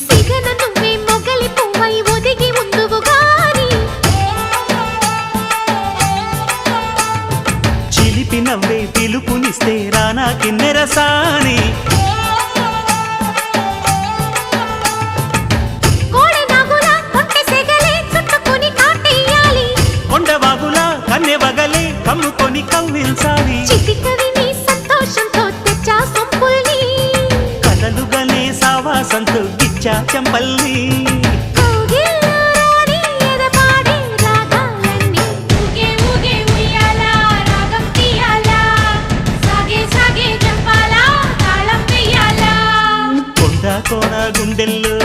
సిగన నువ్వే మొగలి పువ్వై ఒదిగి ఉందువు గాని చిలిపి నవ్వే పిలుపునిస్తే రానా కిన్నెరసాని కన్నెవగలే కమ్ముకొని కవ్విల్సాలి చిటికవిని సంతోషంతో తెచ్చా సొంపుల్ని కథలుగనే సావాసంతో గిచ్చా చెంపల్ని కొండ కోన గుండెల్లో